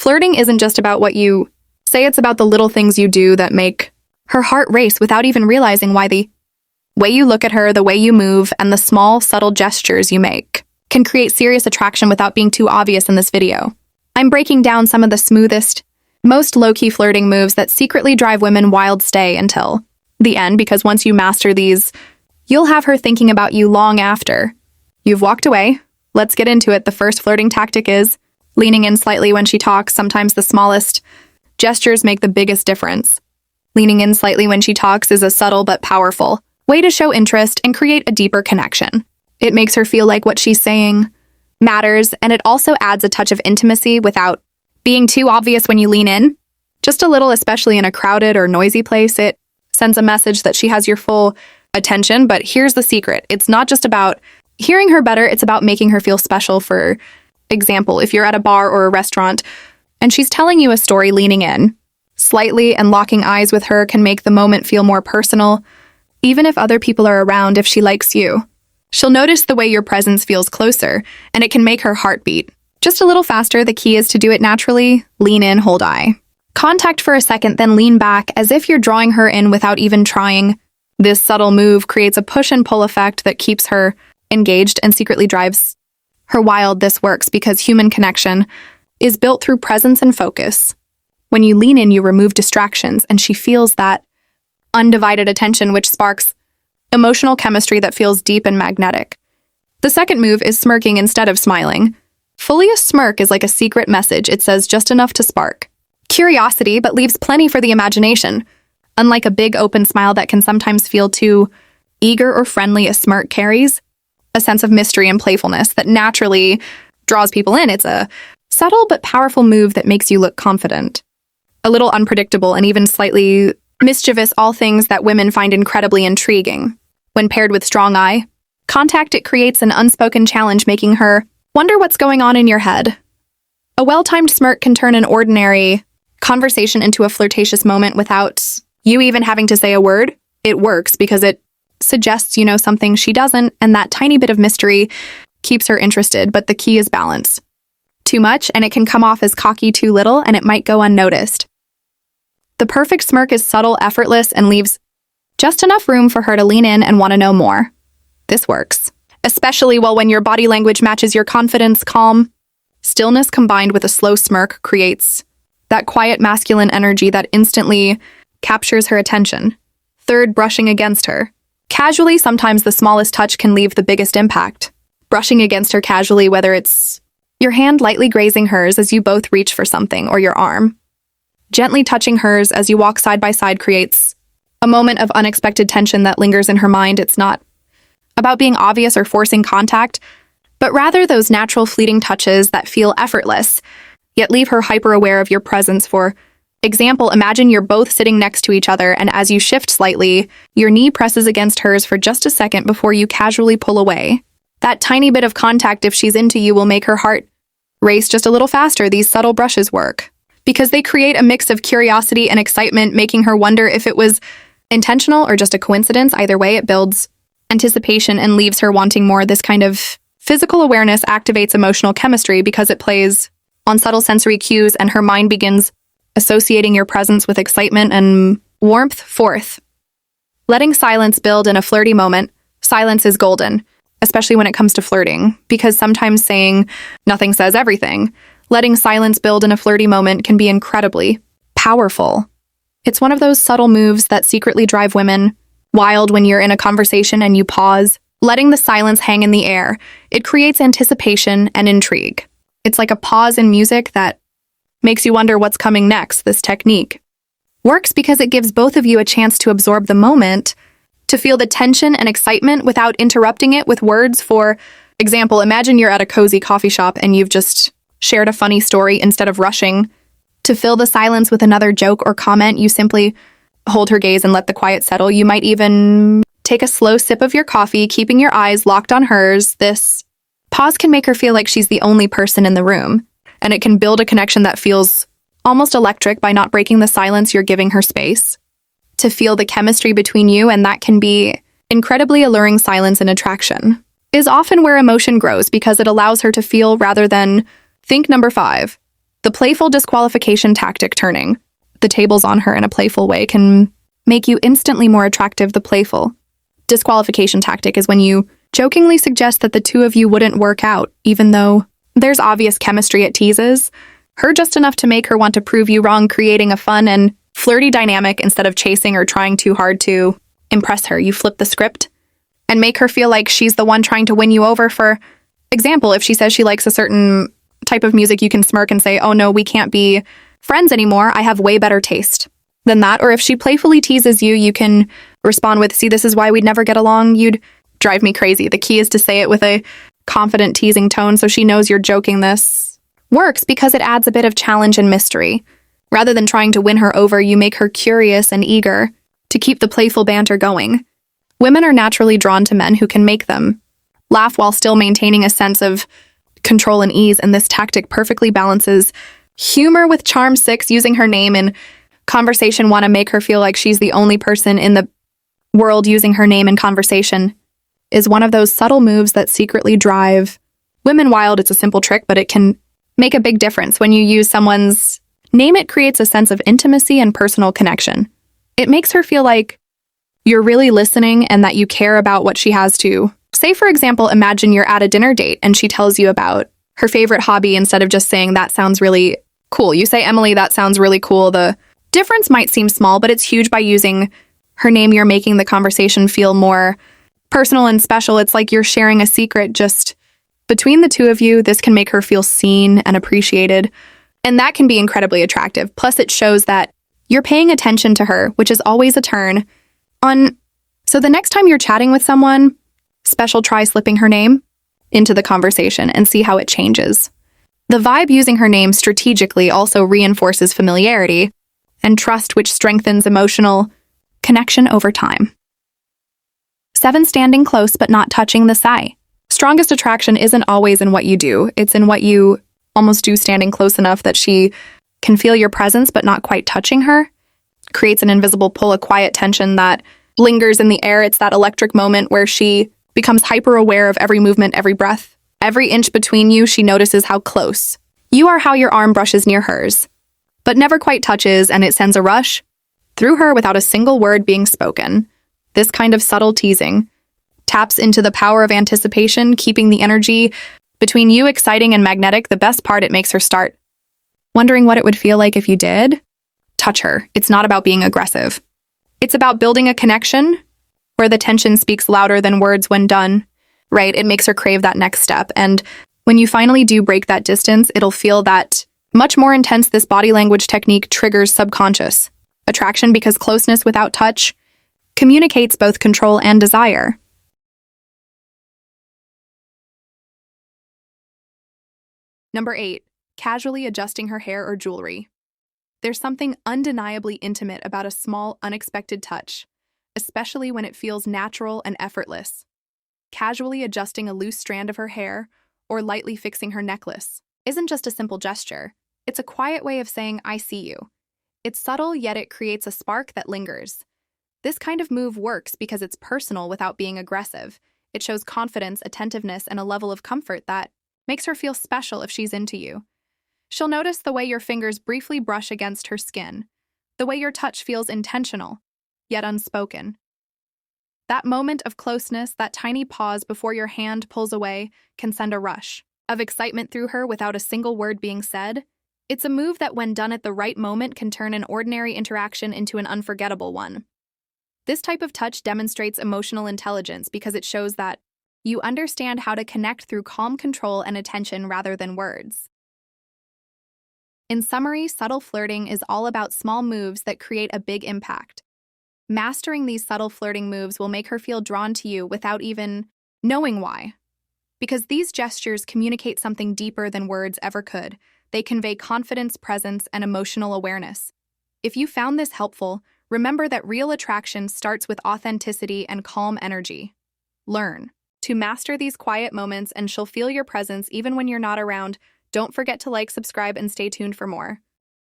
Flirting isn't just about what you say, it's about the little things you do that make her heart race without even realizing why. The way you look at her, the way you move, and the small, subtle gestures you make can create serious attraction without being too obvious in this video. I'm breaking down some of the smoothest, most low-key flirting moves that secretly drive women wild. Stay until the end, because once you master these, you'll have her thinking about you long after you've walked away. Let's get into it. The first flirting tactic is leaning in slightly when she talks. Sometimes the smallest gestures make the biggest difference. Leaning in slightly when she talks is a subtle but powerful way to show interest and create a deeper connection. It makes her feel like what she's saying matters, and it also adds a touch of intimacy without being too obvious. When you lean in just a little, especially in a crowded or noisy place, it sends a message that she has your full attention. But here's the secret. It's not just about hearing her better, it's about making her feel special. For example, if you're at a bar or a restaurant and she's telling you a story, leaning in slightly and locking eyes with her can make the moment feel more personal. Even if other people are around, if she likes you, she'll notice the way your presence feels closer, and it can make her heart beat just a little faster. The key is to do it naturally. Lean in, hold eye contact for a second, then lean back as if you're drawing her in without even trying. This subtle move creates a push and pull effect that keeps her engaged and secretly drives her wild. This works because human connection is built through presence and focus. When you lean in, you remove distractions, and she feels that undivided attention, which sparks emotional chemistry that feels deep and magnetic. The second move is smirking instead of smiling. Fully a smirk is like a secret message. It says just enough to spark curiosity, but leaves plenty for the imagination. Unlike a big open smile that can sometimes feel too eager or friendly, a smirk carries a sense of mystery and playfulness that naturally draws people in. It's a subtle but powerful move that makes you look confident, a little unpredictable, and even slightly mischievous, all things that women find incredibly intriguing. When paired with strong eye contact, it creates an unspoken challenge, making her wonder what's going on in your head. A well-timed smirk can turn an ordinary conversation into a flirtatious moment without you even having to say a word. It works because it suggests you know something she doesn't, and that tiny bit of mystery keeps her interested. But the key is balance. Too much, and it can come off as cocky. Too little, and it might go unnoticed. The perfect smirk is subtle, effortless, and leaves just enough room for her to lean in and want to know more. This works especially well when your body language matches your confidence. Calm stillness combined with a slow smirk creates that quiet masculine energy that instantly captures her attention. Third, brushing against her casually. Sometimes the smallest touch can leave the biggest impact. Brushing against her casually, whether it's your hand lightly grazing hers as you both reach for something, or your arm gently touching hers as you walk side by side, creates a moment of unexpected tension that lingers in her mind. It's not about being obvious or forcing contact, but rather those natural fleeting touches that feel effortless, yet leave her hyper-aware of your presence. For example, imagine you're both sitting next to each other, and as you shift slightly, your knee presses against hers for just a second before you casually pull away. That tiny bit of contact, if she's into you, will make her heart race just a little faster. These subtle brushes work because they create a mix of curiosity and excitement, making her wonder if it was intentional or just a coincidence. Either way, it builds anticipation and leaves her wanting more. This kind of physical awareness activates emotional chemistry because it plays on subtle sensory cues, and her mind begins associating your presence with excitement and warmth. Fourth, letting silence build in a flirty moment. Silence is golden, especially when it comes to flirting, because sometimes saying nothing says everything. Letting silence build in a flirty moment can be incredibly powerful. It's one of those subtle moves that secretly drive women wild. When you're in a conversation and you pause, letting the silence hang in the air, it creates anticipation and intrigue. It's like a pause in music that makes you wonder what's coming next. This technique works because it gives both of you a chance to absorb the moment, to feel the tension and excitement without interrupting it with words. For example, imagine you're at a cozy coffee shop and you've just shared a funny story. Instead of rushing to fill the silence with another joke or comment, you simply hold her gaze and let the quiet settle. You might even take a slow sip of your coffee, keeping your eyes locked on hers. This pause can make her feel like she's the only person in the room, and it can build a connection that feels almost electric. By not breaking the silence, you're giving her space to feel the chemistry between you, and that can be incredibly alluring. Silence and attraction is often where emotion grows because it allows her to feel rather than think. Number 5, The playful disqualification tactic turning the tables on her in a playful way can make you instantly more attractive. The playful disqualification tactic is when you jokingly suggest that the two of you wouldn't work out, even though there's obvious chemistry. It teases her just enough to make her want to prove you wrong, creating a fun and flirty dynamic instead of chasing or trying too hard to impress her. You flip the script and make her feel like she's the one trying to win you over. For example, if she says she likes a certain type of music, you can smirk and say, "Oh no, we can't be friends anymore. I have way better taste than that." Or if she playfully teases you, you can respond with, "See, this is why we'd never get along. You'd drive me crazy." The key is to say it with a confident, teasing tone so she knows you're joking. This works because it adds a bit of challenge and mystery. Rather than trying to win her over, you make her curious and eager to keep the playful banter going. Women are naturally drawn to men who can make them laugh while still maintaining a sense of control and ease, and this tactic perfectly balances humor with charm. 6, using her name in conversation. Want to make her feel like she's the only person in the world. Using her name in conversation is one of those subtle moves that secretly drive women wild. It's a simple trick, but it can make a big difference. When you use someone's name, it creates a sense of intimacy and personal connection. It makes her feel like you're really listening and that you care about what she has to say. For example, imagine you're at a dinner date and she tells you about her favorite hobby. Instead of just saying, "That sounds really cool," you say, "Emily, that sounds really cool." The difference might seem small, but it's huge. By using her name, you're making the conversation feel more personal and special. It's like you're sharing a secret just between the two of you. This can make her feel seen and appreciated, and that can be incredibly attractive. Plus, it shows that you're paying attention to her, which is always a turn on. So the next time you're chatting with someone special, try slipping her name into the conversation and see how it changes. The vibe using her name strategically also reinforces familiarity and trust, which strengthens emotional connection over time. 7, standing close but not touching the sigh. Strongest attraction isn't always in what you do. It's in what you almost do. Standing close enough that she can feel your presence but not quite touching her creates an invisible pull, a quiet tension that lingers in the air. It's that electric moment where she becomes hyper-aware of every movement, every breath, every inch between you. She notices how close you are, how your arm brushes near hers, but never quite touches, and it sends a rush through her without a single word being spoken. This kind of subtle teasing taps into the power of anticipation, keeping the energy between you exciting and magnetic. The best part, it makes her start wondering what it would feel like if you did touch her. It's not about being aggressive. It's about building a connection where the tension speaks louder than words when done right. It makes her crave that next step. And when you finally do break that distance, it'll feel that much more intense. This body language technique triggers subconscious attraction because closeness without touch communicates both control and desire. Number 8, casually adjusting her hair or jewelry. There's something undeniably intimate about a small, unexpected touch, especially when it feels natural and effortless. Casually adjusting a loose strand of her hair or lightly fixing her necklace isn't just a simple gesture. It's a quiet way of saying, "I see you." It's subtle, yet it creates a spark that lingers. This kind of move works because it's personal without being aggressive. It shows confidence, attentiveness, and a level of comfort that makes her feel special if she's into you. She'll notice the way your fingers briefly brush against her skin, the way your touch feels intentional, yet unspoken. That moment of closeness, that tiny pause before your hand pulls away, can send a rush of excitement through her without a single word being said. It's a move that, when done at the right moment, can turn an ordinary interaction into an unforgettable one. This type of touch demonstrates emotional intelligence because it shows that you understand how to connect through calm control and attention rather than words. In summary, subtle flirting is all about small moves that create a big impact. Mastering these subtle flirting moves will make her feel drawn to you without even knowing why. Because these gestures communicate something deeper than words ever could. They convey confidence, presence, and emotional awareness. If you found this helpful, remember that real attraction starts with authenticity and calm energy. Learn to master these quiet moments and she'll feel your presence even when you're not around. Don't forget to like, subscribe, and stay tuned for more.